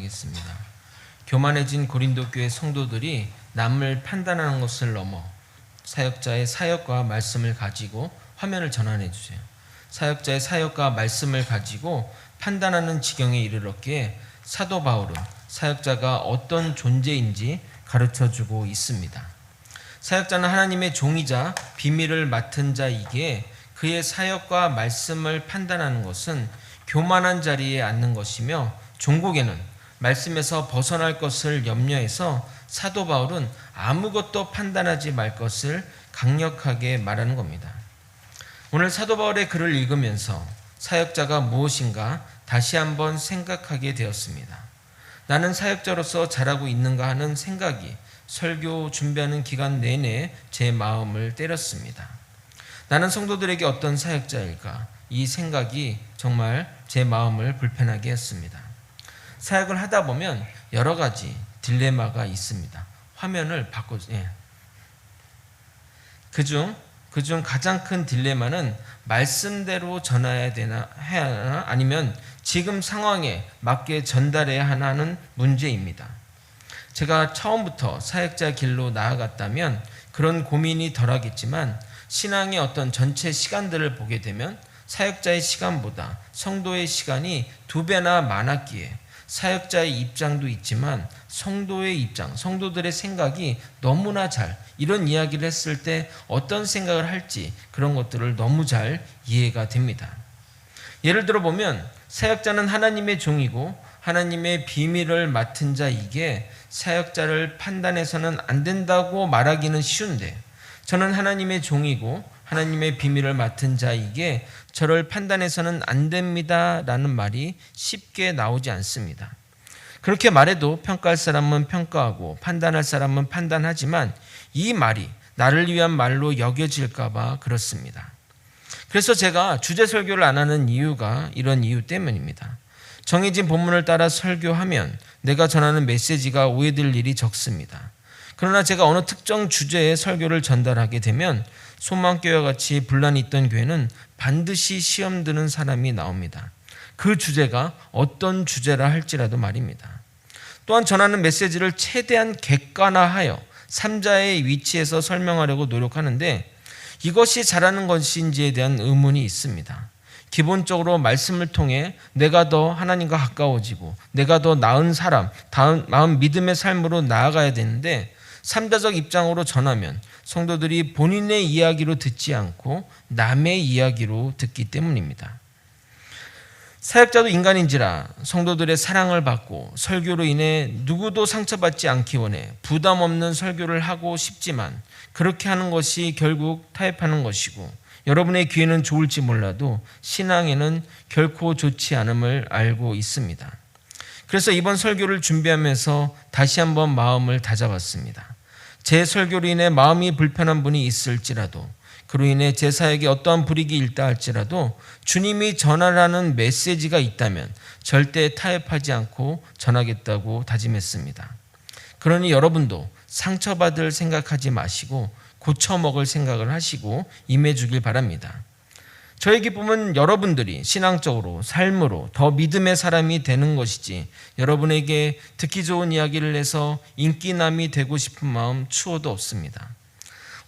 하겠습니다. 교만해진 고린도 교회 성도들이 남을 판단하는 것을 넘어 사역자의 사역과 말씀을 가지고 화면을 전환해 주세요. 사역자의 사역과 말씀을 가지고 판단하는 지경에 이르렀기에 사도 바울은 사역자가 어떤 존재인지 가르쳐주고 있습니다. 사역자는 하나님의 종이자 비밀을 맡은 자이기에 그의 사역과 말씀을 판단하는 것은 교만한 자리에 앉는 것이며, 종국에는 말씀에서 벗어날 것을 염려해서 사도 바울은 아무것도 판단하지 말 것을 강력하게 말하는 겁니다. 오늘 사도 바울의 글을 읽으면서 사역자가 무엇인가 다시 한번 생각하게 되었습니다. 나는 사역자로서 잘하고 있는가 하는 생각이 설교 준비하는 기간 내내 제 마음을 때렸습니다. 나는 성도들에게 어떤 사역자일까? 이 생각이 정말 제 마음을 불편하게 했습니다. 사역을 하다 보면 여러 가지 딜레마가 있습니다. 화면을 그중 가장 큰 딜레마는 말씀대로 전해야 되나 해야 하나, 아니면 지금 상황에 맞게 전달해야 하나는 문제입니다. 제가 처음부터 사역자 길로 나아갔다면 그런 고민이 덜하겠지만, 신앙의 어떤 전체 시간들을 보게 되면 사역자의 시간보다 성도의 시간이 2배나 많았기에 사역자의 입장도 있지만 성도의 입장, 성도들의 생각이 너무나 이런 이야기를 했을 때 어떤 생각을 할지 그런 것들을 너무 잘 이해가 됩니다. 예를 들어 보면 사역자는 하나님의 종이고 하나님의 비밀을 맡은 자이기에 사역자를 판단해서는 안 된다고 말하기는 쉬운데, 저는 하나님의 종이고 하나님의 비밀을 맡은 자이기에 저를 판단해서는 안 됩니다 라는 말이 쉽게 나오지 않습니다. 그렇게 말해도 평가할 사람은 평가하고 판단할 사람은 판단하지만 이 말이 나를 위한 말로 여겨질까 봐 그렇습니다. 그래서 제가 주제 설교를 안 하는 이유가 이런 이유 때문입니다. 정해진 본문을 따라 설교하면 내가 전하는 메시지가 오해될 일이 적습니다. 그러나 제가 어느 특정 주제의 설교를 전달하게 되면 소망교회와 같이 분란이 있던 교회는 반드시 시험 드는 사람이 나옵니다. 그 주제가 어떤 주제라 할지라도 말입니다. 또한 전하는 메시지를 최대한 객관화하여 3자의 위치에서 설명하려고 노력하는데, 이것이 잘하는 것인지에 대한 의문이 있습니다. 기본적으로 말씀을 통해 내가 더 하나님과 가까워지고 내가 더 나은 사람, 나은 믿음의 삶으로 나아가야 되는데, 3자적 입장으로 전하면 성도들이 본인의 이야기로 듣지 않고 남의 이야기로 듣기 때문입니다. 사역자도 인간인지라 성도들의 사랑을 받고 설교로 인해 누구도 상처받지 않기 원해 부담 없는 설교를 하고 싶지만, 그렇게 하는 것이 결국 타협하는 것이고, 여러분의 귀에는 좋을지 몰라도 신앙에는 결코 좋지 않음을 알고 있습니다. 그래서 이번 설교를 준비하면서 다시 한번 마음을 다잡았습니다. 제 설교로 인해 마음이 불편한 분이 있을지라도, 그로 인해 제 사역에 어떠한 불이익이 있다 할지라도 주님이 전하라는 메시지가 있다면 절대 타협하지 않고 전하겠다고 다짐했습니다. 그러니 여러분도 상처받을 생각하지 마시고 고쳐먹을 생각을 하시고 임해주길 바랍니다. 저의 기쁨은 여러분들이 신앙적으로, 삶으로 더 믿음의 사람이 되는 것이지, 여러분에게 듣기 좋은 이야기를 해서 인기남이 되고 싶은 마음 추호도 없습니다.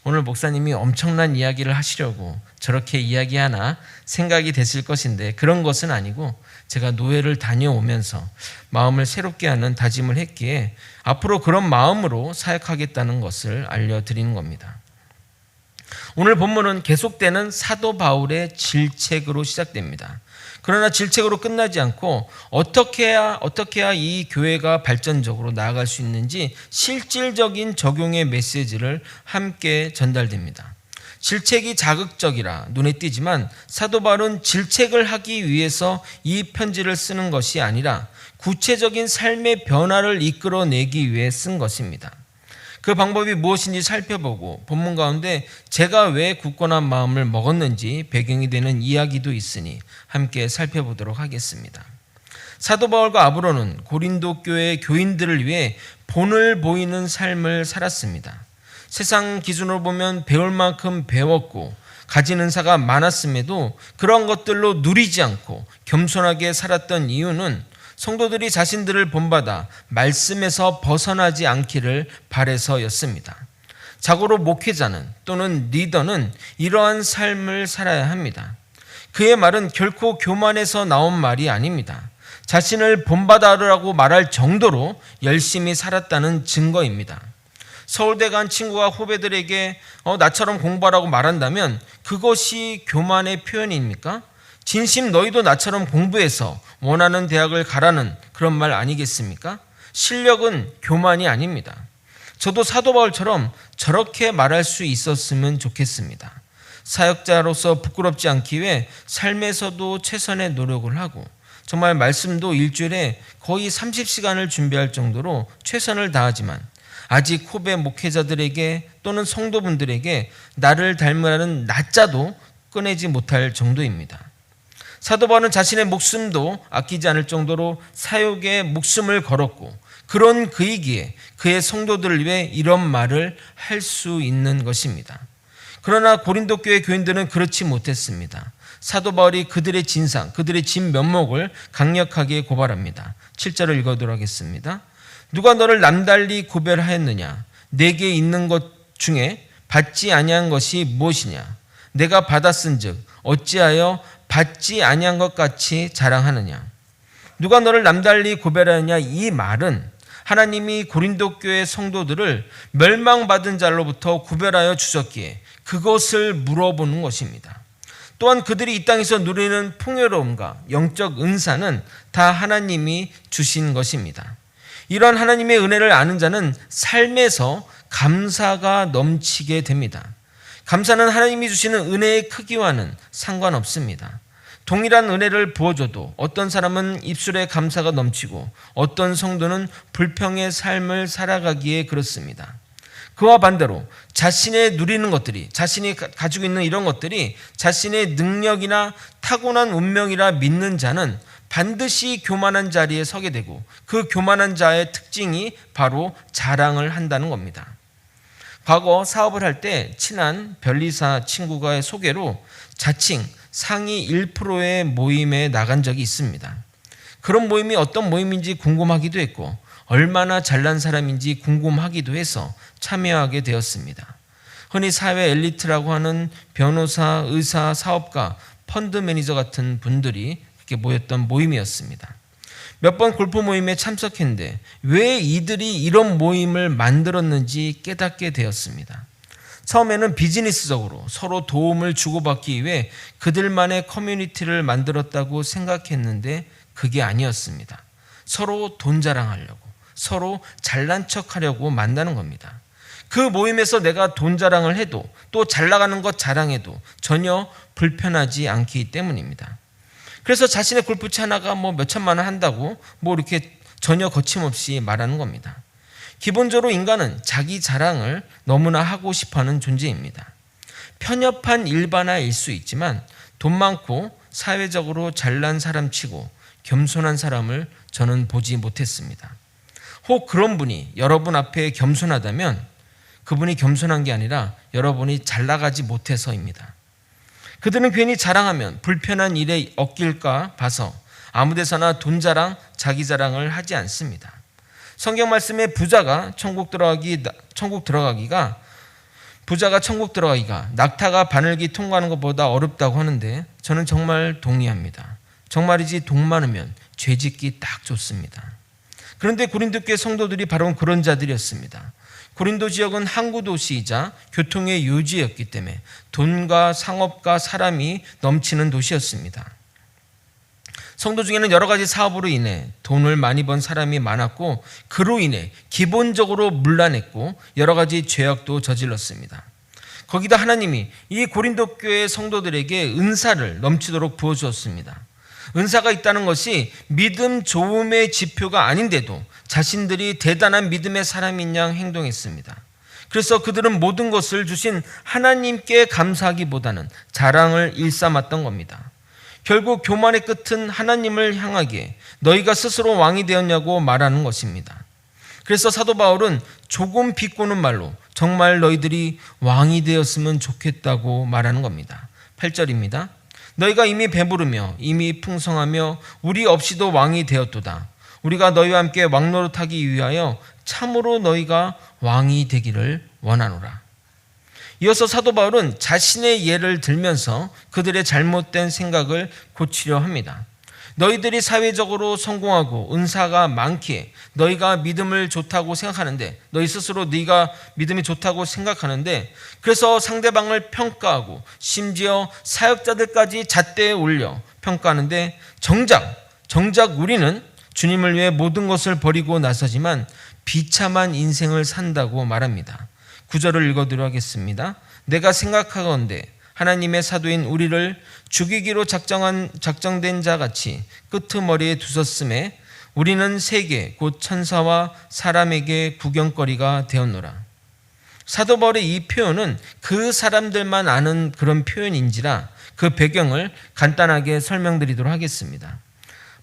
오늘 목사님이 엄청난 이야기를 하시려고 저렇게 이야기하나 생각이 됐을 것인데, 그런 것은 아니고 제가 노예를 다녀오면서 마음을 새롭게 하는 다짐을 했기에 앞으로 그런 마음으로 사역하겠다는 것을 알려드리는 겁니다. 오늘 본문은 계속되는 사도 바울의 질책으로 시작됩니다. 그러나 질책으로 끝나지 않고 어떻게 해야 이 교회가 발전적으로 나아갈 수 있는지 실질적인 적용의 메시지를 함께 전달됩니다. 질책이 자극적이라 눈에 띄지만 사도 바울은 질책을 하기 위해서 이 편지를 쓰는 것이 아니라 구체적인 삶의 변화를 이끌어내기 위해 쓴 것입니다. 그 방법이 무엇인지 살펴보고 본문 가운데 제가 왜 굳건한 마음을 먹었는지 배경이 되는 이야기도 있으니 함께 살펴보도록 하겠습니다. 사도 바울과 아브로는 고린도 교회 교인들을 위해 본을 보이는 삶을 살았습니다. 세상 기준으로 보면 배울 만큼 배웠고 가진 은사가 많았음에도 그런 것들로 누리지 않고 겸손하게 살았던 이유는 성도들이 자신들을 본받아 말씀에서 벗어나지 않기를 바라서였습니다. 자고로 목회자는 또는 리더는 이러한 삶을 살아야 합니다. 그의 말은 결코 교만에서 나온 말이 아닙니다. 자신을 본받아라고 말할 정도로 열심히 살았다는 증거입니다. 서울대 간 친구가 후배들에게 나처럼 공부하라고 말한다면 그것이 교만의 표현입니까? 진심 너희도 나처럼 공부해서 원하는 대학을 가라는 그런 말 아니겠습니까? 실력은 교만이 아닙니다. 저도 사도 바울처럼 저렇게 말할 수 있었으면 좋겠습니다. 사역자로서 부끄럽지 않기 위해 삶에서도 최선의 노력을 하고 정말 말씀도 일주일에 거의 30시간을 준비할 정도로 최선을 다하지만 아직 후배 목회자들에게 또는 성도분들에게 나를 닮으라는 낮자도 꺼내지 못할 정도입니다. 사도 바울은 자신의 목숨도 아끼지 않을 정도로 사역에 목숨을 걸었고 그런 그이기에 그의 성도들을 위해 이런 말을 할 수 있는 것입니다. 그러나 고린도 교회 교인들은 그렇지 못했습니다. 사도 바울이 그들의 진상, 그들의 진면목을 강력하게 고발합니다. 7절을 읽어보도록 하겠습니다. 누가 너를 남달리 구별하였느냐? 내게 있는 것 중에 받지 아니한 것이 무엇이냐? 내가 받았은즉 어찌하여 받지 아니한 것 같이 자랑하느냐? 누가 너를 남달리 구별하느냐? 이 말은 하나님이 고린도 교회 성도들을 멸망받은 자로부터 구별하여 주셨기에 그것을 물어보는 것입니다. 또한 그들이 이 땅에서 누리는 풍요로움과 영적 은사는 다 하나님이 주신 것입니다. 이런 하나님의 은혜를 아는 자는 삶에서 감사가 넘치게 됩니다. 감사는 하나님이 주시는 은혜의 크기와는 상관없습니다. 동일한 은혜를 부어줘도 어떤 사람은 입술에 감사가 넘치고 어떤 성도는 불평의 삶을 살아가기에 그렇습니다. 그와 반대로 자신의 누리는 것들이, 자신이 가지고 있는 이런 것들이 자신의 능력이나 타고난 운명이라 믿는 자는 반드시 교만한 자리에 서게 되고 그 교만한 자의 특징이 바로 자랑을 한다는 겁니다. 과거 사업을 할 때 친한 변리사 친구가의 소개로 자칭 상위 1%의 모임에 나간 적이 있습니다. 그런 모임이 어떤 모임인지 궁금하기도 했고 얼마나 잘난 사람인지 궁금하기도 해서 참여하게 되었습니다. 흔히 사회 엘리트라고 하는 변호사, 의사, 사업가, 펀드 매니저 같은 분들이 이렇게 모였던 모임이었습니다. 몇 번 골프 모임에 참석했는데 왜 이들이 이런 모임을 만들었는지 깨닫게 되었습니다. 처음에는 비즈니스적으로 서로 도움을 주고받기 위해 그들만의 커뮤니티를 만들었다고 생각했는데 그게 아니었습니다. 서로 돈 자랑하려고, 서로 잘난 척하려고 만나는 겁니다. 그 모임에서 내가 돈 자랑을 해도 또 잘 나가는 것 자랑해도 전혀 불편하지 않기 때문입니다. 그래서 자신의 골프채 하나가 몇 천만 원 한다고 이렇게 전혀 거침없이 말하는 겁니다. 기본적으로 인간은 자기 자랑을 너무나 하고 싶어하는 존재입니다. 편협한 일반화일 수 있지만 돈 많고 사회적으로 잘난 사람치고 겸손한 사람을 저는 보지 못했습니다. 혹 그런 분이 여러분 앞에 겸손하다면 그분이 겸손한 게 아니라 여러분이 잘 나가지 못해서입니다. 그들은 괜히 자랑하면 불편한 일에 엮일까 봐서 아무 데서나 돈 자랑, 자기 자랑을 하지 않습니다. 성경 말씀에 부자가 천국 들어가기가 낙타가 바늘기 통과하는 것보다 어렵다고 하는데 저는 정말 동의합니다. 정말이지 돈 많으면 죄짓기 딱 좋습니다. 그런데 고린도 교회 성도들이 바로 그런 자들이었습니다. 고린도 지역은 항구 도시이자 교통의 요지였기 때문에 돈과 상업과 사람이 넘치는 도시였습니다. 성도 중에는 여러 가지 사업으로 인해 돈을 많이 번 사람이 많았고 그로 인해 기본적으로 문란했고 여러 가지 죄악도 저질렀습니다. 거기다 하나님이 이 고린도 교회 성도들에게 은사를 넘치도록 부어주었습니다. 은사가 있다는 것이 믿음 좋음의 지표가 아닌데도 자신들이 대단한 믿음의 사람인 양 행동했습니다. 그래서 그들은 모든 것을 주신 하나님께 감사하기보다는 자랑을 일삼았던 겁니다. 결국 교만의 끝은 하나님을 향하기에 너희가 스스로 왕이 되었냐고 말하는 것입니다. 그래서 사도 바울은 조금 비꼬는 말로 정말 너희들이 왕이 되었으면 좋겠다고 말하는 겁니다. 8절입니다. 너희가 이미 배부르며 이미 풍성하며 우리 없이도 왕이 되었도다. 우리가 너희와 함께 왕노릇하기 위하여 참으로 너희가 왕이 되기를 원하노라. 이어서 사도 바울은 자신의 예를 들면서 그들의 잘못된 생각을 고치려 합니다. 너희들이 사회적으로 성공하고 은사가 많기에 너희가 믿음을 좋다고 생각하는데, 너희 스스로 네가 믿음이 좋다고 생각하는데, 그래서 상대방을 평가하고 심지어 사역자들까지 잣대에 올려 평가하는데, 정작 우리는 주님을 위해 모든 것을 버리고 나서지만 비참한 인생을 산다고 말합니다. 9절을 읽어드려 하겠습니다. 내가 생각하건대 하나님의 사도인 우리를 죽이기로 작정된 자 같이 끄트머리에 두셨음에 우리는 세계 곧 천사와 사람에게 구경거리가 되었노라. 사도 바울의 이 표현은 그 사람들만 아는 그런 표현인지라 그 배경을 간단하게 설명드리도록 하겠습니다.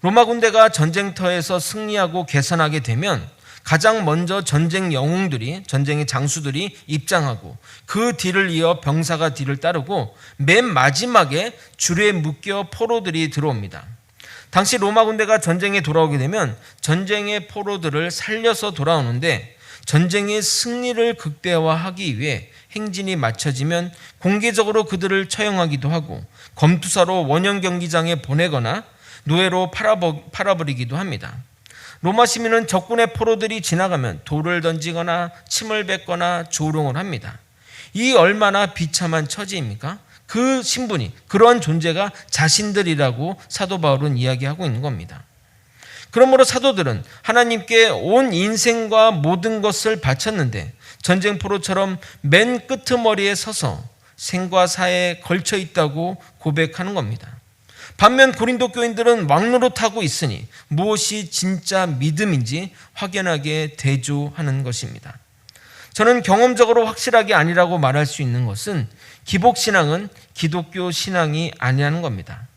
로마 군대가 전쟁터에서 승리하고 개선하게 되면 가장 먼저 전쟁 영웅들이, 전쟁의 장수들이 입장하고 그 뒤를 이어 병사가 뒤를 따르고 맨 마지막에 줄에 묶여 포로들이 들어옵니다. 당시 로마 군대가 전쟁에 돌아오게 되면 전쟁의 포로들을 살려서 돌아오는데, 전쟁의 승리를 극대화하기 위해 행진이 맞춰지면 공개적으로 그들을 처형하기도 하고 검투사로 원형 경기장에 보내거나 노예로 팔아버리기도 합니다. 로마 시민은 적군의 포로들이 지나가면 돌을 던지거나 침을 뱉거나 조롱을 합니다. 이 얼마나 비참한 처지입니까? 그 신분이, 그런 존재가 자신들이라고 사도 바울은 이야기하고 있는 겁니다. 그러므로 사도들은 하나님께 온 인생과 모든 것을 바쳤는데 전쟁 포로처럼 맨 끄트머리에 서서 생과 사에 걸쳐 있다고 고백하는 겁니다. 반면 고린도 교인들은 왕노릇하고 있으니 무엇이 진짜 믿음인지 확연하게 대조하는 것입니다. 저는 경험적으로 확실하게 아니라고 말할 수 있는 것은 기복신앙은 기독교 신앙이 아니라는 겁니다.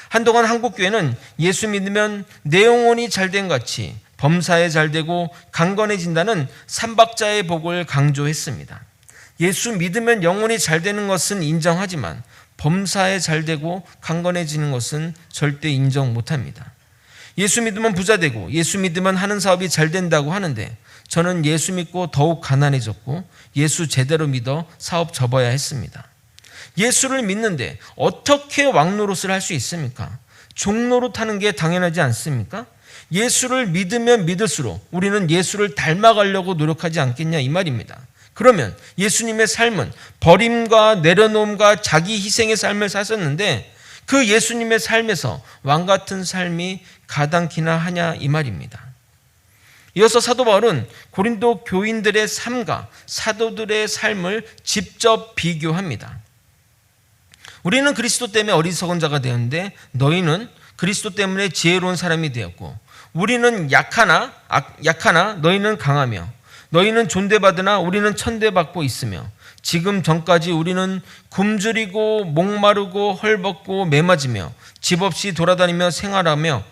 한동안 한국교회는 예수 믿으면 내 영혼이 잘된 같이 범사에 잘되고 강건해진다는 삼박자의 복을 강조했습니다. 예수 믿으면 영혼이 잘되는 것은 인정하지만 범사에 잘되고 강건해지는 것은 절대 인정 못합니다. 예수 믿으면 부자 되고 예수 믿으면 하는 사업이 잘 된다고 하는데, 저는 예수 믿고 더욱 가난해졌고 예수 제대로 믿어 사업 접어야 했습니다. 예수를 믿는데 어떻게 왕노릇을 할 수 있습니까? 종노릇하는 게 당연하지 않습니까? 예수를 믿으면 믿을수록 우리는 예수를 닮아가려고 노력하지 않겠냐, 이 말입니다. 그러면 예수님의 삶은 버림과 내려놓음과 자기 희생의 삶을 사셨는데 그 예수님의 삶에서 왕 같은 삶이 가당키나 하냐, 이 말입니다. 이어서 사도 바울은 고린도 교인들의 삶과 사도들의 삶을 직접 비교합니다. 우리는 그리스도 때문에 어리석은 자가 되었는데 너희는 그리스도 때문에 지혜로운 사람이 되었고, 우리는 약하나 너희는 강하며, 너희는 존대받으나 우리는 천대받고 있으며, 지금 전까지 우리는 굶주리고 목마르고 헐벗고 매맞으며 집 없이 돌아다니며 생활하며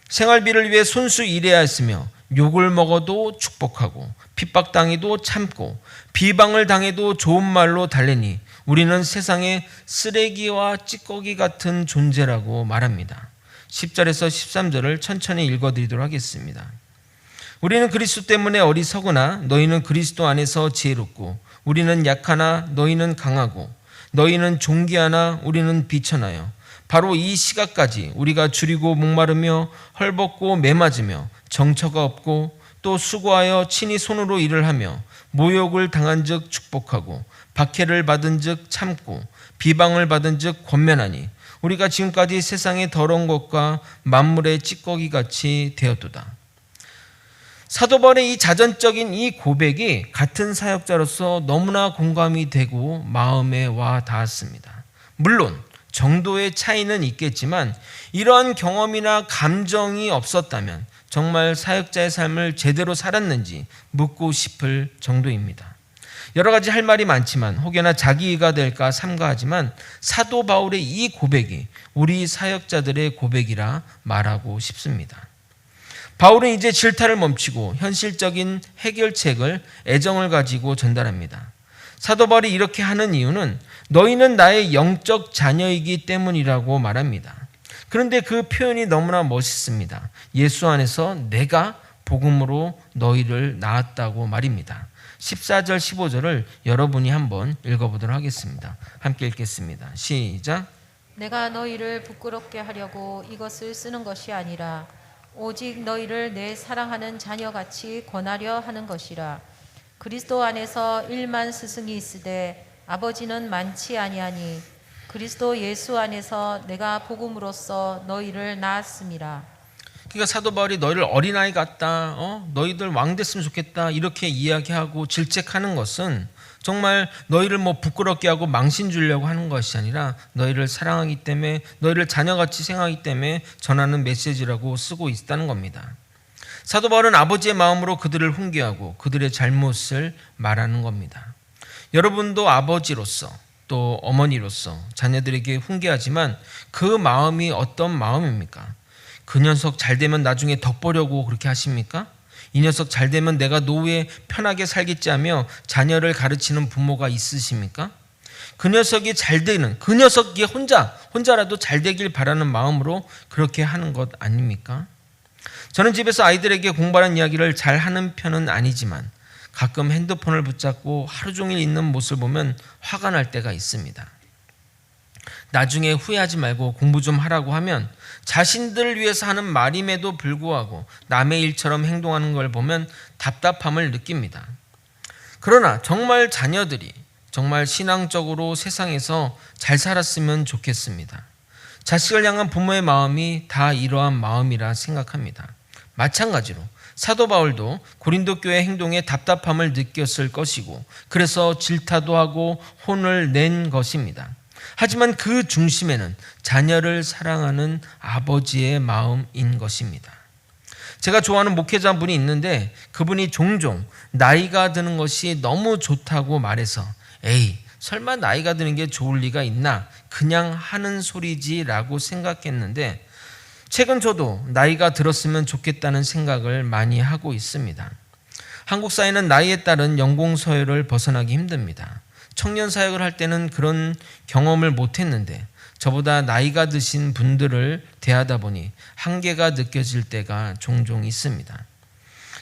생활비를 위해 손수 일해야 했으며, 욕을 먹어도 축복하고 핍박당해도 참고 비방을 당해도 좋은 말로 달래니 우리는 세상의 쓰레기와 찌꺼기 같은 존재라고 말합니다. 10절에서 13절을 천천히 읽어드리도록 하겠습니다. 우리는 그리스도 때문에 어리석으나 너희는 그리스도 안에서 지혜롭고, 우리는 약하나 너희는 강하고, 너희는 존귀하나 우리는 비천하여 바로 이 시각까지 우리가 줄이고 목마르며 헐벗고 매맞으며 정처가 없고 또 수고하여 친히 손으로 일을 하며 모욕을 당한 즉 축복하고 박해를 받은 즉 참고 비방을 받은 즉 권면하니 우리가 지금까지 세상의 더러운 것과 만물의 찌꺼기같이 되었도다. 사도 바울의 이 자전적인 이 고백이 같은 사역자로서 너무나 공감이 되고 마음에 와 닿았습니다. 물론 정도의 차이는 있겠지만 이러한 경험이나 감정이 없었다면 정말 사역자의 삶을 제대로 살았는지 묻고 싶을 정도입니다. 여러 가지 할 말이 많지만 혹여나 자기가 될까 삼가하지만 사도 바울의 이 고백이 우리 사역자들의 고백이라 말하고 싶습니다. 바울은 이제 질타를 멈추고 현실적인 해결책을, 애정을 가지고 전달합니다. 사도 바울이 이렇게 하는 이유는 너희는 나의 영적 자녀이기 때문이라고 말합니다. 그런데 그 표현이 너무나 멋있습니다. 예수 안에서 내가 복음으로 너희를 낳았다고 말입니다. 14절 15절을 여러분이 한번 읽어보도록 하겠습니다. 함께 읽겠습니다. 시작. 내가 너희를 부끄럽게 하려고 이것을 쓰는 것이 아니라 오직 너희를 내 사랑하는 자녀같이 권하려 하는 것이라. 그리스도 안에서 1만 스승이 있으되 아버지는 많지 아니하니 그리스도 예수 안에서 내가 복음으로써 너희를 낳았음이라. 그러니까 사도 바울이 너희를 어린아이 같다, 너희들 왕 됐으면 좋겠다 이렇게 이야기하고 질책하는 것은 정말 너희를 부끄럽게 하고 망신 주려고 하는 것이 아니라 너희를 사랑하기 때문에, 너희를 자녀같이 생각하기 때문에 전하는 메시지라고 쓰고 있다는 겁니다. 사도 바울은 아버지의 마음으로 그들을 훈계하고 그들의 잘못을 말하는 겁니다. 여러분도 아버지로서 또 어머니로서 자녀들에게 훈계하지만 그 마음이 어떤 마음입니까? 그 녀석 잘 되면 나중에 덕보려고 그렇게 하십니까? 이 녀석 잘 되면 내가 노후에 편하게 살겠지 하며 자녀를 가르치는 부모가 있으십니까? 그 녀석이 잘 되는, 그 녀석이 혼자라도 잘 되길 바라는 마음으로 그렇게 하는 것 아닙니까? 저는 집에서 아이들에게 공부하는 이야기를 잘 하는 편은 아니지만 가끔 핸드폰을 붙잡고 하루 종일 있는 모습을 보면 화가 날 때가 있습니다. 나중에 후회하지 말고 공부 좀 하라고 하면 자신들을 위해서 하는 말임에도 불구하고 남의 일처럼 행동하는 걸 보면 답답함을 느낍니다. 그러나 정말 자녀들이 정말 신앙적으로 세상에서 잘 살았으면 좋겠습니다. 자식을 향한 부모의 마음이 다 이러한 마음이라 생각합니다. 마찬가지로 사도 바울도 고린도 교회 행동에 답답함을 느꼈을 것이고 그래서 질타도 하고 혼을 낸 것입니다. 하지만 그 중심에는 자녀를 사랑하는 아버지의 마음인 것입니다. 제가 좋아하는 목회자분이 있는데 그분이 종종 나이가 드는 것이 너무 좋다고 말해서 에이, 설마 나이가 드는 게 좋을 리가 있나? 그냥 하는 소리지라고 생각했는데 최근 저도 나이가 들었으면 좋겠다는 생각을 많이 하고 있습니다. 한국 사회는 나이에 따른 연공서열을 벗어나기 힘듭니다. 청년 사역을 할 때는 그런 경험을 못했는데 저보다 나이가 드신 분들을 대하다 보니 한계가 느껴질 때가 종종 있습니다.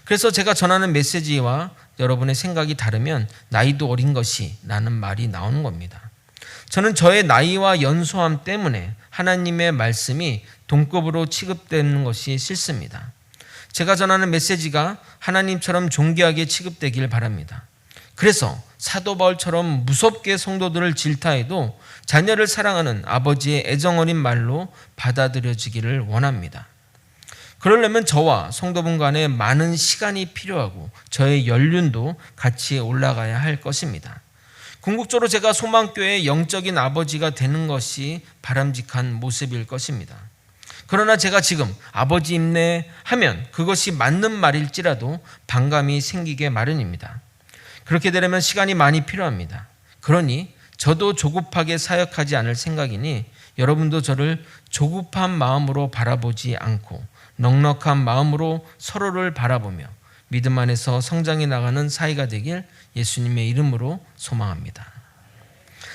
그래서 제가 전하는 메시지와 여러분의 생각이 다르면 나이도 어린 것이 라는 말이 나오는 겁니다. 저는 저의 나이와 연소함 때문에 하나님의 말씀이 동급으로 취급되는 것이 싫습니다. 제가 전하는 메시지가 하나님처럼 존귀하게 취급되길 바랍니다. 그래서 사도 바울처럼 무섭게 성도들을 질타해도 자녀를 사랑하는 아버지의 애정어린 말로 받아들여지기를 원합니다. 그러려면 저와 성도분 간에 많은 시간이 필요하고 저의 연륜도 같이 올라가야 할 것입니다. 궁극적으로 제가 소망교회의 영적인 아버지가 되는 것이 바람직한 모습일 것입니다. 그러나 제가 지금 아버지 임내 하면 그것이 맞는 말일지라도 반감이 생기게 마련입니다. 그렇게 되려면 시간이 많이 필요합니다. 그러니 저도 조급하게 사역하지 않을 생각이니 여러분도 저를 조급한 마음으로 바라보지 않고 넉넉한 마음으로 서로를 바라보며 믿음 안에서 성장해 나가는 사이가 되길 예수님의 이름으로 소망합니다.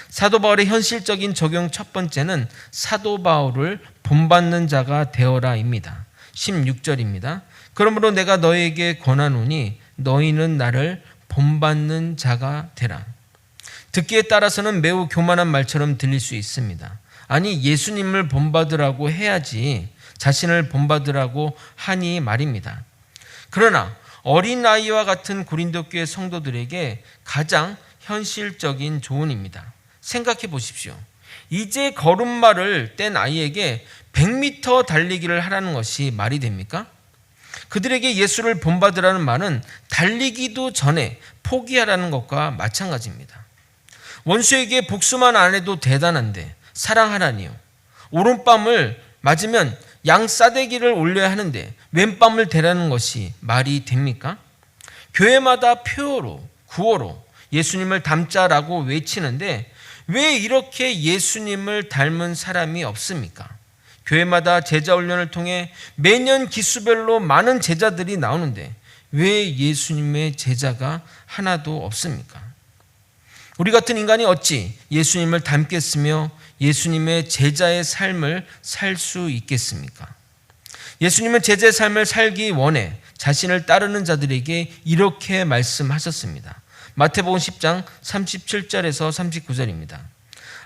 사도 바울의 현실적인 적용 첫 번째는 사도 바울을 본받는 자가 되어라입니다. 16절입니다. 그러므로 내가 너희에게 권하노니 너희는 나를 본받는 자가 되라. 듣기에 따라서는 매우 교만한 말처럼 들릴 수 있습니다. 아니 예수님을 본받으라고 해야지 자신을 본받으라고 하니 말입니다. 그러나 어린아이와 같은 고린도 교회 성도들에게 가장 현실적인 조언입니다. 생각해 보십시오. 이제 걸음마를 뗀 아이에게 100m 달리기를 하라는 것이 말이 됩니까? 그들에게 예수를 본받으라는 말은 달리기도 전에 포기하라는 것과 마찬가지입니다. 원수에게 복수만 안 해도 대단한데 사랑하라니요. 오른뺨을 맞으면 양싸대기를 올려야 하는데 왼뺨을 대라는 것이 말이 됩니까? 교회마다 표어로 구호로 예수님을 닮자라고 외치는데 왜 이렇게 예수님을 닮은 사람이 없습니까? 교회마다 제자 훈련을 통해 매년 기수별로 많은 제자들이 나오는데 왜 예수님의 제자가 하나도 없습니까? 우리 같은 인간이 어찌 예수님을 닮겠으며 예수님의 제자의 삶을 살 수 있겠습니까? 예수님은 제자의 삶을 살기 원해 자신을 따르는 자들에게 이렇게 말씀하셨습니다. 마태복음 10장 37절에서 39절입니다.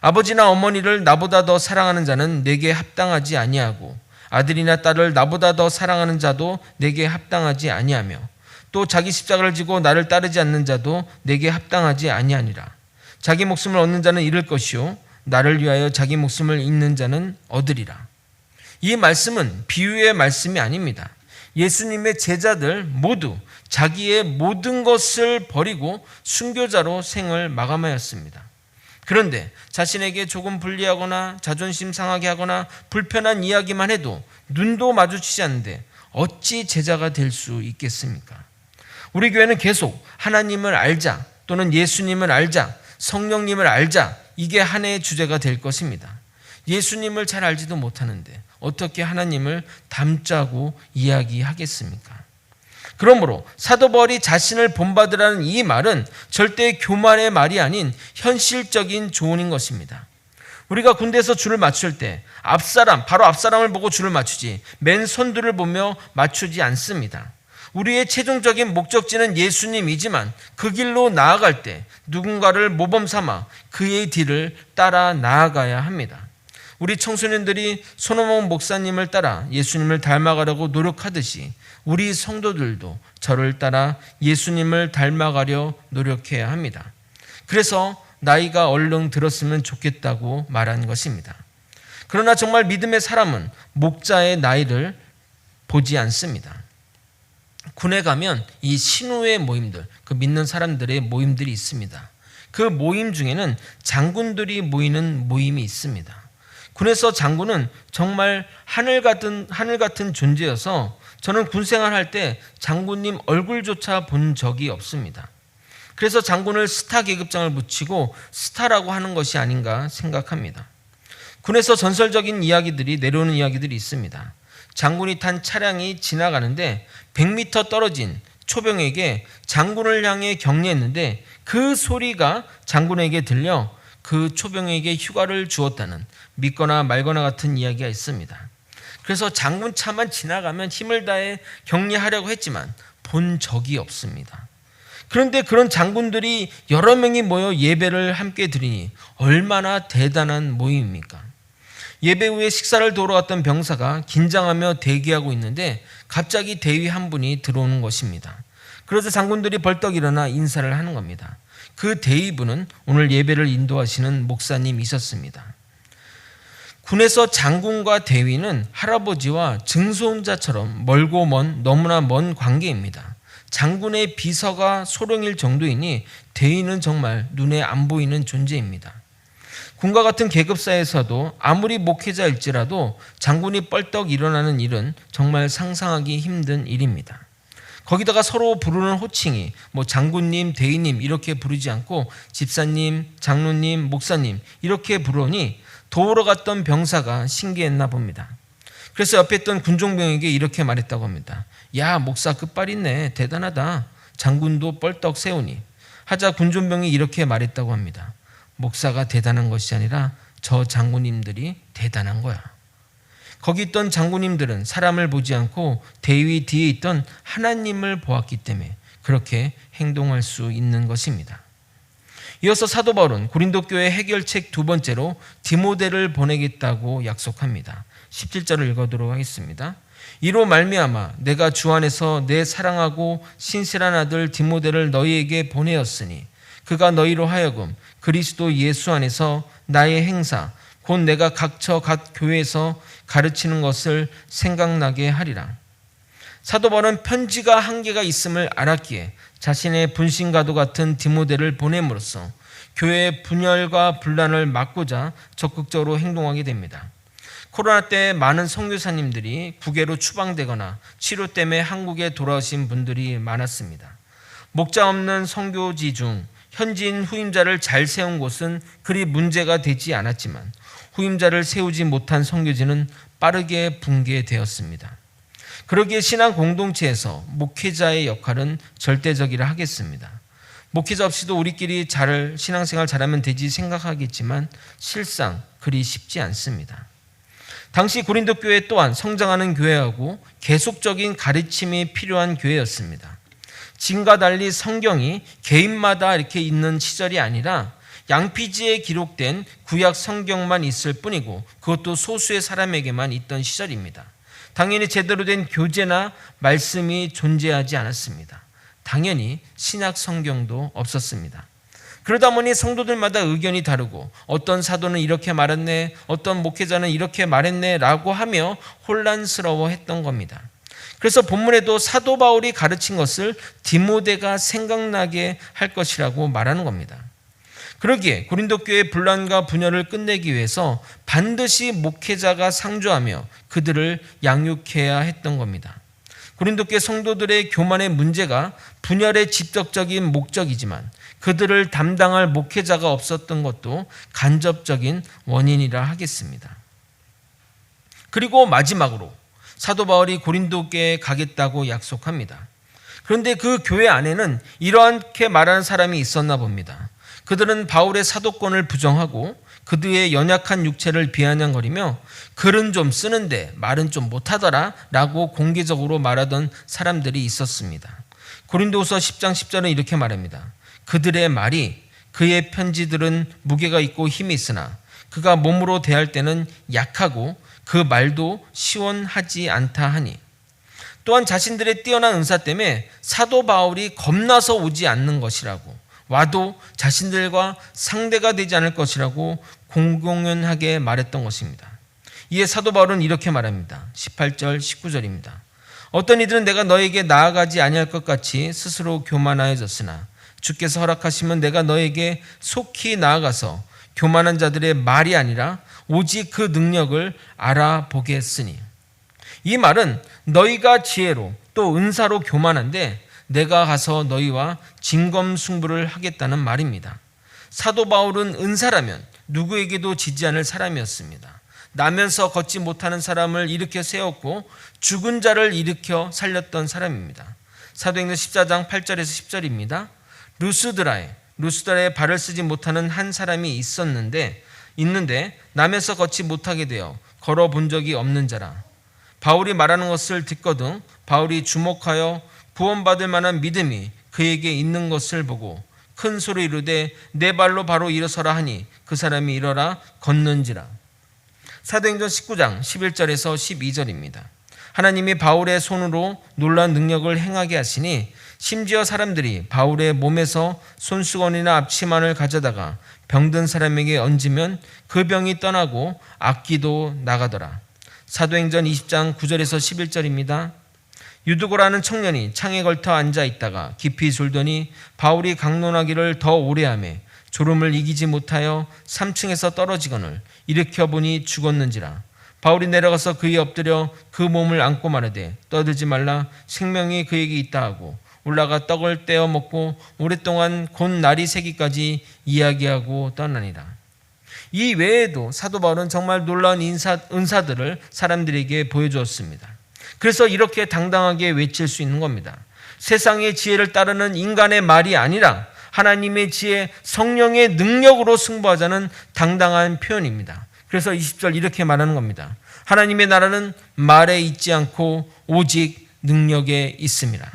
아버지나 어머니를 나보다 더 사랑하는 자는 내게 합당하지 아니하고 아들이나 딸을 나보다 더 사랑하는 자도 내게 합당하지 아니하며 또 자기 십자가를 지고 나를 따르지 않는 자도 내게 합당하지 아니하니라. 자기 목숨을 얻는 자는 잃을 것이요 나를 위하여 자기 목숨을 잃는 자는 얻으리라. 이 말씀은 비유의 말씀이 아닙니다. 예수님의 제자들 모두 자기의 모든 것을 버리고 순교자로 생을 마감하였습니다. 그런데 자신에게 조금 불리하거나 자존심 상하게 하거나 불편한 이야기만 해도 눈도 마주치지 않는데 어찌 제자가 될 수 있겠습니까? 우리 교회는 계속 하나님을 알자 또는 예수님을 알자 성령님을 알자 이게 한 해의 주제가 될 것입니다. 예수님을 잘 알지도 못하는데 어떻게 하나님을 닮자고 이야기하겠습니까? 그러므로 사도 바울이 자신을 본받으라는 이 말은 절대 교만의 말이 아닌 현실적인 조언인 것입니다. 우리가 군대에서 줄을 맞출 때 바로 앞사람을 보고 줄을 맞추지 맨손들을 보며 맞추지 않습니다. 우리의 최종적인 목적지는 예수님이지만 그 길로 나아갈 때 누군가를 모범 삼아 그의 뒤를 따라 나아가야 합니다. 우리 청소년들이 손오목 목사님을 따라 예수님을 닮아가려고 노력하듯이 우리 성도들도 저를 따라 예수님을 닮아가려 노력해야 합니다. 그래서 나이가 얼른 들었으면 좋겠다고 말한 것입니다. 그러나 정말 믿음의 사람은 목자의 나이를 보지 않습니다. 군에 가면 이 신우의 모임들, 그 믿는 사람들의 모임들이 있습니다. 그 모임 중에는 장군들이 모이는 모임이 있습니다. 군에서 장군은 정말 하늘 같은 존재여서 저는 군 생활할 때 장군님 얼굴조차 본 적이 없습니다. 그래서 장군을 스타 계급장을 붙이고 스타라고 하는 것이 아닌가 생각합니다. 군에서 전설적인 이야기들이 내려오는 이야기들이 있습니다. 장군이 탄 차량이 지나가는데 100m 떨어진 초병에게 장군을 향해 격려했는데 그 소리가 장군에게 들려 그 초병에게 휴가를 주었다는 믿거나 말거나 같은 이야기가 있습니다. 그래서 장군 차만 지나가면 힘을 다해 격려하려고 했지만 본 적이 없습니다. 그런데 그런 장군들이 여러 명이 모여 예배를 함께 드리니 얼마나 대단한 모임입니까? 예배 후에 식사를 도우러 갔던 병사가 긴장하며 대기하고 있는데 갑자기 대위 한 분이 들어오는 것입니다. 그래서 장군들이 벌떡 일어나 인사를 하는 겁니다. 그 대위분은 오늘 예배를 인도하시는 목사님이셨습니다. 군에서 장군과 대위는 할아버지와 증손자처럼 멀고 먼 너무나 먼 관계입니다. 장군의 비서가 소령일 정도이니 대위는 정말 눈에 안 보이는 존재입니다. 군과 같은 계급사에서도 아무리 목회자일지라도 장군이 뻘떡 일어나는 일은 정말 상상하기 힘든 일입니다. 거기다가 서로 부르는 호칭이 장군님, 대위님 이렇게 부르지 않고 집사님, 장로님, 목사님 이렇게 부르니 도우러 갔던 병사가 신기했나 봅니다. 그래서 옆에 있던 군종병에게 이렇게 말했다고 합니다. 야, 목사 끝발 있네. 대단하다. 장군도 뻘떡 세우니. 하자 군종병이 이렇게 말했다고 합니다. 목사가 대단한 것이 아니라 저 장군님들이 대단한 거야. 거기 있던 장군님들은 사람을 보지 않고 대위 뒤에 있던 하나님을 보았기 때문에 그렇게 행동할 수 있는 것입니다. 이어서 사도 바울은 고린도 교회 해결책 두 번째로 디모데를 보내겠다고 약속합니다. 17절을 읽어도록 하겠습니다. 이로 말미암아 내가 주 안에서 내 사랑하고 신실한 아들 디모데를 너희에게 보내었으니 그가 너희로 하여금 그리스도 예수 안에서 나의 행사 곧 내가 각처 각 교회에서 가르치는 것을 생각나게 하리라. 사도 바울은 편지가 한계가 있음을 알았기에 자신의 분신과도 같은 디모데를 보냄으로써 교회의 분열과 분란을 막고자 적극적으로 행동하게 됩니다. 코로나 때 많은 선교사님들이 국외로 추방되거나 치료 때문에 한국에 돌아오신 분들이 많았습니다. 목자 없는 선교지 중 현지인 후임자를 잘 세운 곳은 그리 문제가 되지 않았지만 후임자를 세우지 못한 선교지는 빠르게 붕괴되었습니다. 그러기에 신앙 공동체에서 목회자의 역할은 절대적이라 하겠습니다. 목회자 없이도 우리끼리 신앙생활 잘하면 되지 생각하겠지만 실상 그리 쉽지 않습니다. 당시 고린도 교회 또한 성장하는 교회하고 계속적인 가르침이 필요한 교회였습니다. 지금과 달리 성경이 개인마다 이렇게 있는 시절이 아니라 양피지에 기록된 구약 성경만 있을 뿐이고 그것도 소수의 사람에게만 있던 시절입니다. 당연히 제대로 된 교재나 말씀이 존재하지 않았습니다. 당연히 신약 성경도 없었습니다. 그러다 보니 성도들마다 의견이 다르고 어떤 사도는 이렇게 말했네, 어떤 목회자는 이렇게 말했네 라고 하며 혼란스러워했던 겁니다. 그래서 본문에도 사도 바울이 가르친 것을 디모데가 생각나게 할 것이라고 말하는 겁니다. 그러기에 고린도 교회의 분란과 분열을 끝내기 위해서 반드시 목회자가 상주하며 그들을 양육해야 했던 겁니다. 고린도 교회 성도들의 교만의 문제가 분열의 직접적인 목적이지만 그들을 담당할 목회자가 없었던 것도 간접적인 원인이라 하겠습니다. 그리고 마지막으로 사도 바울이 고린도 교회에 가겠다고 약속합니다. 그런데 그 교회 안에는 이렇게 말하는 사람이 있었나 봅니다. 그들은 바울의 사도권을 부정하고 그들의 연약한 육체를 비아냥거리며 글은 좀 쓰는데 말은 좀 못하더라 라고 공개적으로 말하던 사람들이 있었습니다. 고린도후서 10장 10절은 이렇게 말합니다. 그들의 말이 그의 편지들은 무게가 있고 힘이 있으나 그가 몸으로 대할 때는 약하고 그 말도 시원하지 않다 하니, 또한 자신들의 뛰어난 은사 때문에 사도 바울이 겁나서 오지 않는 것이라고, 와도 자신들과 상대가 되지 않을 것이라고 공공연하게 말했던 것입니다. 이에 사도 바울은 이렇게 말합니다. 18절 19절입니다. 어떤 이들은 내가 너에게 나아가지 아니할 것 같이 스스로 교만하여졌으나 주께서 허락하시면 내가 너에게 속히 나아가서 교만한 자들의 말이 아니라 오직 그 능력을 알아보겠으니, 이 말은 너희가 지혜로 또 은사로 교만한데 내가 가서 너희와 진검승부를 하겠다는 말입니다. 사도 바울은 은사라면 누구에게도 지지 않을 사람이었습니다. 나면서 걷지 못하는 사람을 일으켜 세웠고 죽은 자를 일으켜 살렸던 사람입니다. 사도행전 14장 8절에서 10절입니다. 루스드라에 발을 쓰지 못하는 한 사람이 있는데 남에서 걷지 못하게 되어 걸어본 적이 없는 자라. 바울이 말하는 것을 듣거든 바울이 주목하여 구원받을 만한 믿음이 그에게 있는 것을 보고 큰 소리 이르되 내 발로 바로 일어서라 하니 그 사람이 일어나 걷는지라. 사도행전 19장 11절에서 12절입니다. 하나님이 바울의 손으로 놀라운 능력을 행하게 하시니 심지어 사람들이 바울의 몸에서 손수건이나 앞치마를 가져다가 병든 사람에게 얹으면 그 병이 떠나고 악기도 나가더라. 사도행전 20장 9절에서 11절입니다. 유두고라는 청년이 창에 걸터 앉아 있다가 깊이 졸더니 바울이 강론하기를 더 오래 하며 졸음을 이기지 못하여 3층에서 떨어지거늘 일으켜 보니 죽었는지라. 바울이 내려가서 그에 엎드려 그 몸을 안고 말하되 떠들지 말라, 생명이 그에게 있다 하고 올라가 떡을 떼어 먹고 오랫동안 곧 날이 새기까지 이야기하고 떠나니라. 이 외에도 사도 바울은 정말 놀라운 은사들을 사람들에게 보여주었습니다. 그래서 이렇게 당당하게 외칠 수 있는 겁니다. 세상의 지혜를 따르는 인간의 말이 아니라 하나님의 지혜, 성령의 능력으로 승부하자는 당당한 표현입니다. 그래서 20절 이렇게 말하는 겁니다. 하나님의 나라는 말에 있지 않고 오직 능력에 있습니다.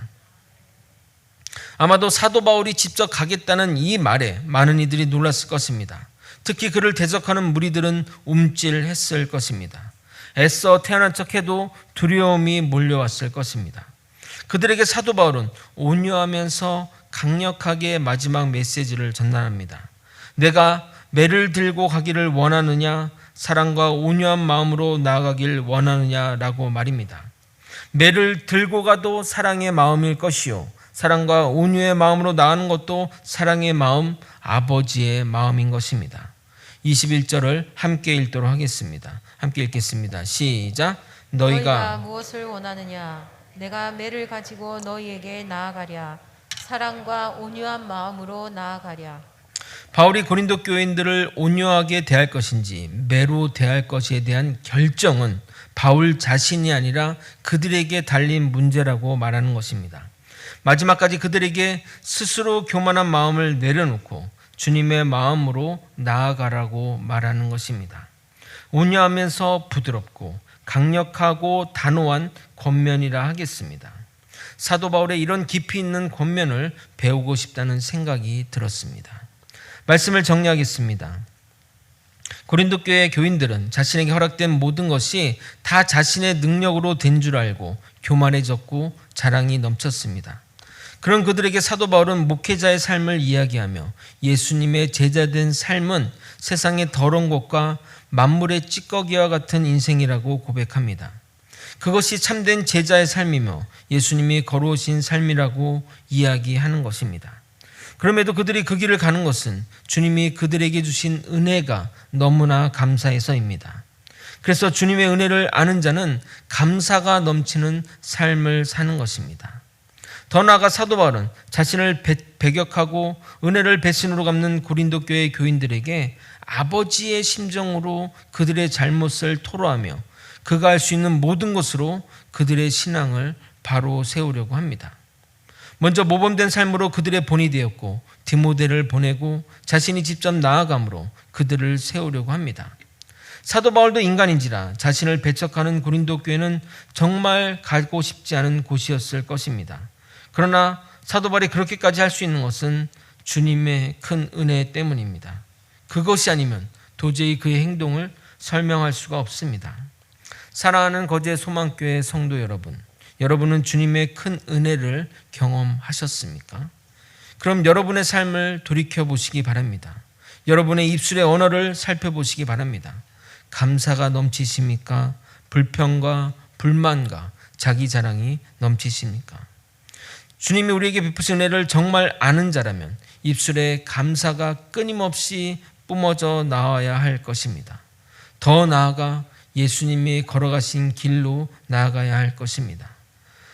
아마도 사도 바울이 직접 가겠다는 이 말에 많은 이들이 놀랐을 것입니다. 특히 그를 대적하는 무리들은 움찔했을 것입니다. 애써 태어난 척해도 두려움이 몰려왔을 것입니다. 그들에게 사도 바울은 온유하면서 강력하게 마지막 메시지를 전달합니다. 내가 매를 들고 가기를 원하느냐, 사랑과 온유한 마음으로 나아가길 원하느냐라고 말입니다. 매를 들고 가도 사랑의 마음일 것이요, 사랑과 온유의 마음으로 나아가는 것도 사랑의 마음, 아버지의 마음인 것입니다. 21절을 함께 읽도록 하겠습니다. 함께 읽겠습니다. 시작. 너희가 무엇을 원하느냐? 내가 매를 가지고 너희에게 나아가랴. 사랑과 온유한 마음으로 나아가랴. 바울이 고린도 교인들을 온유하게 대할 것인지 매로 대할 것에 대한 결정은 바울 자신이 아니라 그들에게 달린 문제라고 말하는 것입니다. 마지막까지 그들에게 스스로 교만한 마음을 내려놓고 주님의 마음으로 나아가라고 말하는 것입니다. 온유하면서 부드럽고 강력하고 단호한 권면이라 하겠습니다. 사도 바울의 이런 깊이 있는 권면을 배우고 싶다는 생각이 들었습니다. 말씀을 정리하겠습니다. 고린도 교회 교인들은 자신에게 허락된 모든 것이 다 자신의 능력으로 된 줄 알고 교만해졌고 자랑이 넘쳤습니다. 그런 그들에게 사도 바울은 목회자의 삶을 이야기하며 예수님의 제자된 삶은 세상의 더러운 것과 만물의 찌꺼기와 같은 인생이라고 고백합니다. 그것이 참된 제자의 삶이며 예수님이 걸어오신 삶이라고 이야기하는 것입니다. 그럼에도 그들이 그 길을 가는 것은 주님이 그들에게 주신 은혜가 너무나 감사해서입니다. 그래서 주님의 은혜를 아는 자는 감사가 넘치는 삶을 사는 것입니다. 더 나아가 사도 바울은 자신을 배격하고 은혜를 배신으로 갚는 고린도 교회 교인들에게 아버지의 심정으로 그들의 잘못을 토로하며 그가 할 수 있는 모든 것으로 그들의 신앙을 바로 세우려고 합니다. 먼저 모범된 삶으로 그들의 본이 되었고 디모데를 보내고 자신이 직접 나아감으로 그들을 세우려고 합니다. 사도 바울도 인간인지라 자신을 배척하는 고린도 교회는 정말 가고 싶지 않은 곳이었을 것입니다. 그러나 사도 바울이 그렇게까지 할 수 있는 것은 주님의 큰 은혜 때문입니다. 그것이 아니면 도저히 그의 행동을 설명할 수가 없습니다. 사랑하는 거제 소망교회 성도 여러분, 여러분은 주님의 큰 은혜를 경험하셨습니까? 그럼 여러분의 삶을 돌이켜보시기 바랍니다. 여러분의 입술의 언어를 살펴보시기 바랍니다. 감사가 넘치십니까? 불평과 불만과 자기 자랑이 넘치십니까? 주님이 우리에게 베푸신 은혜를 정말 아는 자라면 입술에 감사가 끊임없이 뿜어져 나와야 할 것입니다. 더 나아가 예수님이 걸어가신 길로 나아가야 할 것입니다.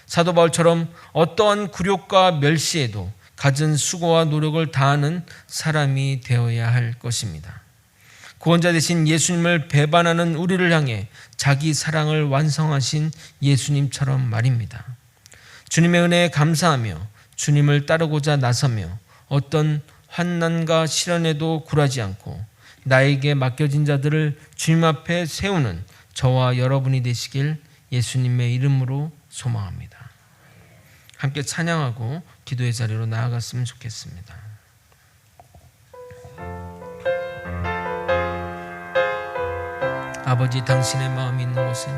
사도 바울처럼 어떠한 굴욕과 멸시에도 갖은 수고와 노력을 다하는 사람이 되어야 할 것입니다. 구원자 되신 예수님을 배반하는 우리를 향해 자기 사랑을 완성하신 예수님처럼 말입니다. 주님의 은혜에 감사하며 주님을 따르고자 나서며 어떤 환난과 시련에도 굴하지 않고 나에게 맡겨진 자들을 주님 앞에 세우는 저와 여러분이 되시길 예수님의 이름으로 소망합니다. 함께 찬양하고 기도의 자리로 나아갔으면 좋겠습니다. 아버지, 당신의 마음이 있는 곳에,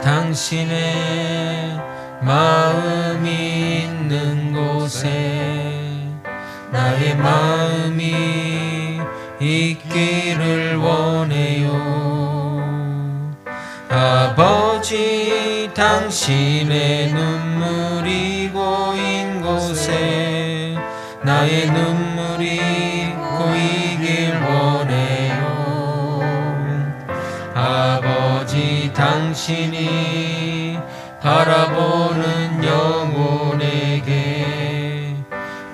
당신의 마음이 있는 곳에 나의 마음이 있기를 원해요. 아버지, 당신의 눈물이 고인 곳에 나의 눈물이 고이길 원해요. 아버지, 당신이 바라보는 영혼에게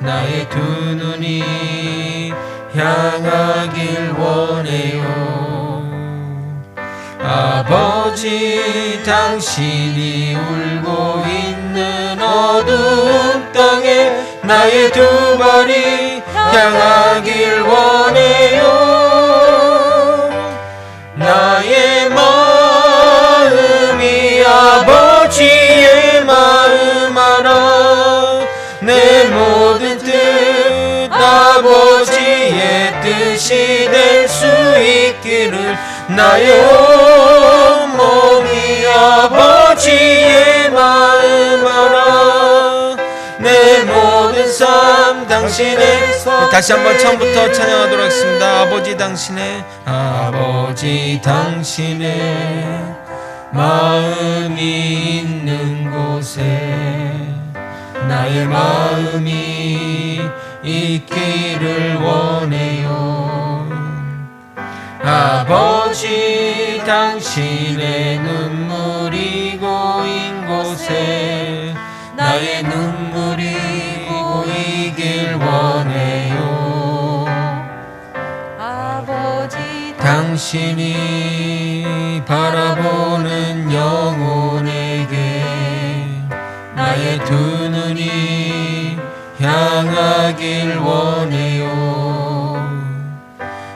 나의 두 눈이 향하길 원해요. 아버지, 당신이 울고 있는 어두운 땅에 나의 두 발이 향하길 원해요. 나의 마음이 아버지의 마음 알아. 내 모든 뜻 아버지의 뜻이 될 수 있기를 나의 온몸이 아버지의 마음 알아. 내 모든 삶 당신의 손. 다시 한번 처음부터 찬양하도록 하겠습니다. 아버지, 당신의 마음이 있는 곳에 나의 마음이 있기를 원해요. 아버지, 당신의 눈물이 고인 곳에 나의 눈물이 고이길 원해요. 아버지, 당신이 바라보는 영혼에게 나의 두 눈이 향하길 원해요.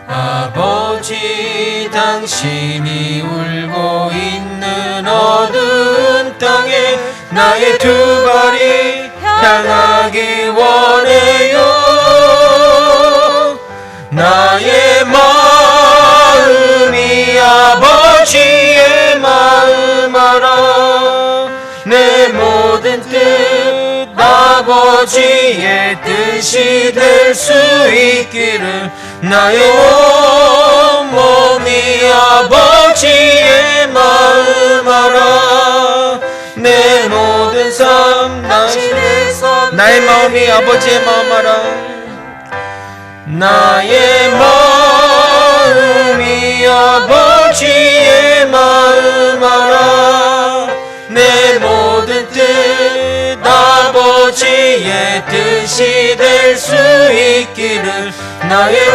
아버지, 당신이 울고 있는 어두운 땅에 나의 두 발이 향하길 원해요. 나의 마음이 아버지의 마음 알아. 내 모든 뜻 아버지의 뜻이 될 수 있기를. 나의 온몸이 아버지의 마음 알아. 내 모든 삶 당신의 삶, 나의 마음이 아버지의 마음 알아. 나의 마음이 아버지의 마음 알아. 내 모든 뜻 아버지의 뜻이 될 수 있기를. 나의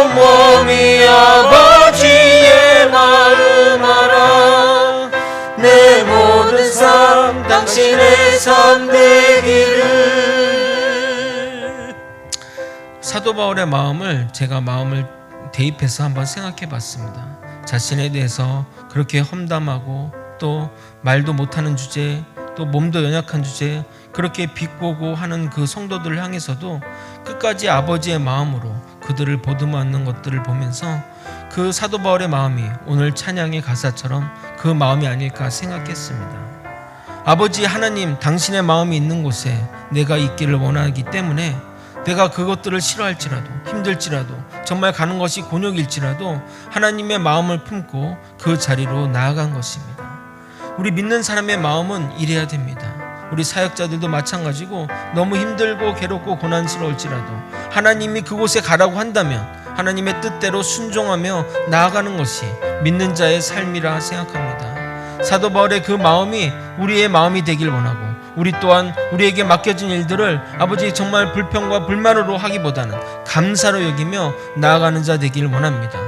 온몸이 아버지의 마음 알아. 내 모든 삶 당신의 삶 되기를. 사도 바울의 마음을 제가 마음을 대입해서 한번 생각해 봤습니다. 자신에 대해서 그렇게 험담하고 또 말도 못하는 주제, 또 몸도 연약한 주제, 그렇게 비꼬고 하는 그 성도들을 향해서도 끝까지 아버지의 마음으로 그들을 보듬어안는 것들을 보면서 그 사도 바울의 마음이 오늘 찬양의 가사처럼 그 마음이 아닐까 생각했습니다. 아버지 하나님, 당신의 마음이 있는 곳에 내가 있기를 원하기 때문에 내가 그것들을 싫어할지라도, 힘들지라도, 정말 가는 것이 곤욕일지라도 하나님의 마음을 품고 그 자리로 나아간 것입니다. 우리 믿는 사람의 마음은 이래야 됩니다. 우리 사역자들도 마찬가지고 너무 힘들고 괴롭고 고난스러울지라도 하나님이 그곳에 가라고 한다면 하나님의 뜻대로 순종하며 나아가는 것이 믿는 자의 삶이라 생각합니다. 사도 바울의 그 마음이 우리의 마음이 되길 원하고, 우리 또한 우리에게 맡겨진 일들을 아버지 정말 불평과 불만으로 하기보다는 감사로 여기며 나아가는 자 되길 원합니다.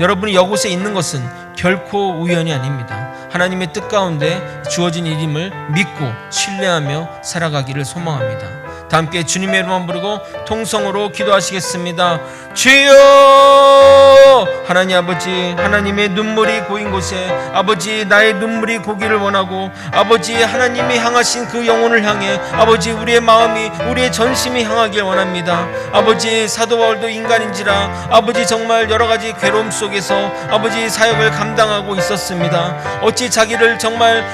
여러분이 이곳에 있는 것은 결코 우연이 아닙니다. 하나님의 뜻 가운데 주어진 일임을 믿고 신뢰하며 살아가기를 소망합니다. 다 함께 주님의 이름만 부르고 통성으로 기도하시겠습니다. 주여! 하나님 아버지, 하나님의 눈물이 고인 곳에 아버지 나의 눈물이 고기를 원하고, 아버지 하나님이 향하신 그 영혼을 향해 아버지 우리의 마음이, 우리의 전심이 향하길 원합니다. 아버지 사도 바울도 인간인지라 아버지 정말 여러가지 괴로움 속에서 아버지 사역을 감당하고 있었습니다. 어찌 자기를 정말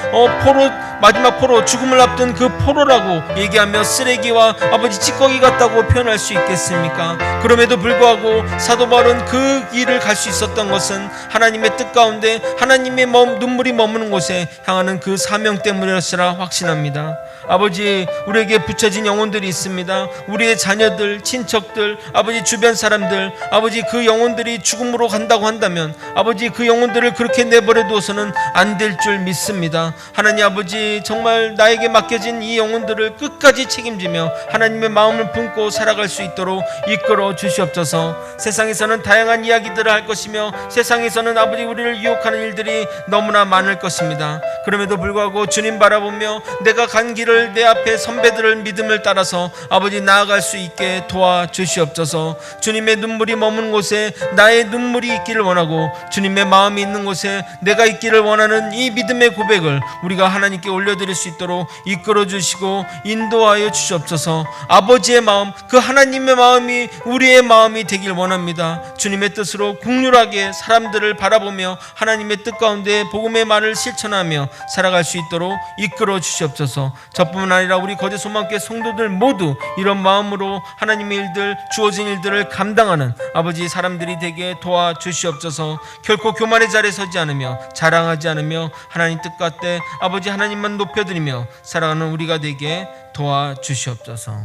포로, 마지막 포로, 죽음을 앞둔 그 포로라고 얘기하며 쓰레기와 아버지 찌꺼기 같다고 표현할 수 있겠습니까? 그럼에도 불구하고 사도 바울은 그 길을 갈 수 있었던 것은 하나님의 뜻 가운데 하나님의 눈물이 머무는 곳에 향하는 그 사명 때문이었으라 확신합니다. 아버지, 우리에게 붙여진 영혼들이 있습니다. 우리의 자녀들, 친척들, 아버지 주변 사람들, 아버지 그 영혼들이 죽음으로 간다고 한다면 아버지 그 영혼들을 그렇게 내버려 두어서는 안 될 줄 믿습니다. 하나님 아버지, 정말 나에게 맡겨진 이 영혼들을 끝까지 책임지며 하나님의 마음을 품고 살아갈 수 있도록 이끌어 주시옵소서. 세상에서는 다양한 이야기들을 할 것이며 세상에서는 아버지 우리를 유혹하는 일들이 너무나 많을 것입니다. 그럼에도 불구하고 주님 바라보며 내가 간 길을, 내 앞에 선배들을 믿음을 따라서 아버지 나아갈 수 있게 도와주시옵소서. 주님의 눈물이 머무는 곳에 나의 눈물이 있기를 원하고, 주님의 마음이 있는 곳에 내가 있기를 원하는 이 믿음의 고백을 우리가 하나님께 올려드릴 수 있도록 이끌어 주시고 인도하여 주시옵소서. 아버지의 마음, 그 하나님의 마음이 우리의 마음이 되길 원합니다. 주님의 뜻으로 국률하게 사람들을 바라보며 하나님의 뜻 가운데 복음의 말을 실천하며 살아갈 수 있도록 이끌어 주시옵소서. 저뿐만 아니라 우리 거제 소망교회 성도들 모두 이런 마음으로 하나님의 일들, 주어진 일들을 감당하는 아버지 사람들이 되게 도와주시옵소서. 결코 교만의 자리에 서지 않으며 자랑하지 않으며 하나님 뜻 같되 아버지 하나님만 높여드리며 살아가는 우리가 되게 도와주시옵소서.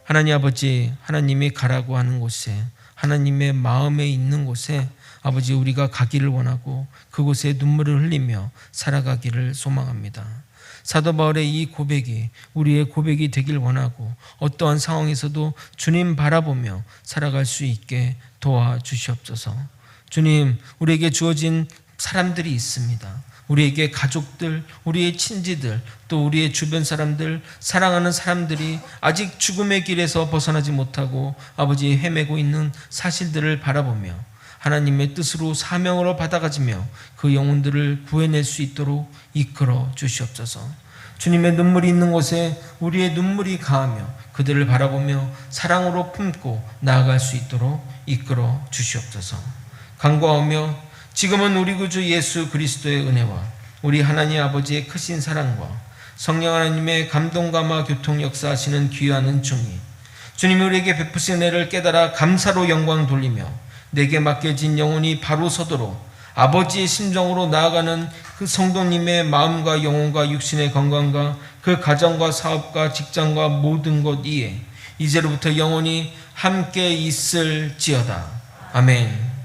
하나님 아버지, 하나님이 가라고 하는 곳에, 하나님의 마음에 있는 곳에 아버지 우리가 가기를 원하고 그곳에 눈물을 흘리며 살아가기를 소망합니다. 사도 바울의 이 고백이 우리의 고백이 되길 원하고 어떠한 상황에서도 주님 바라보며 살아갈 수 있게 도와주시옵소서. 주님, 우리에게 주어진 사람들이 있습니다. 우리에게 가족들, 우리의 친지들, 또 우리의 주변 사람들, 사랑하는 사람들이 아직 죽음의 길에서 벗어나지 못하고 아버지 헤매고 있는 사실들을 바라보며 하나님의 뜻으로 사명으로 받아가지며 그 영혼들을 구해낼 수 있도록 이끌어 주시옵소서. 주님의 눈물이 있는 곳에 우리의 눈물이 가하며 그들을 바라보며 사랑으로 품고 나아갈 수 있도록 이끌어 주시옵소서. 간구하며 지금은 우리 구주 예수 그리스도의 은혜와 우리 하나님 아버지의 크신 사랑과 성령 하나님의 감동감화 교통 역사하시는 귀한 은총이 주님이 우리에게 베푸신 은혜를 깨달아 감사로 영광 돌리며 내게 맡겨진 영혼이 바로 서도록 아버지의 심정으로 나아가는 그 성도님의 마음과 영혼과 육신의 건강과 그 가정과 사업과 직장과 모든 것 위에 이제로부터 영원히 함께 있을지어다. 아멘.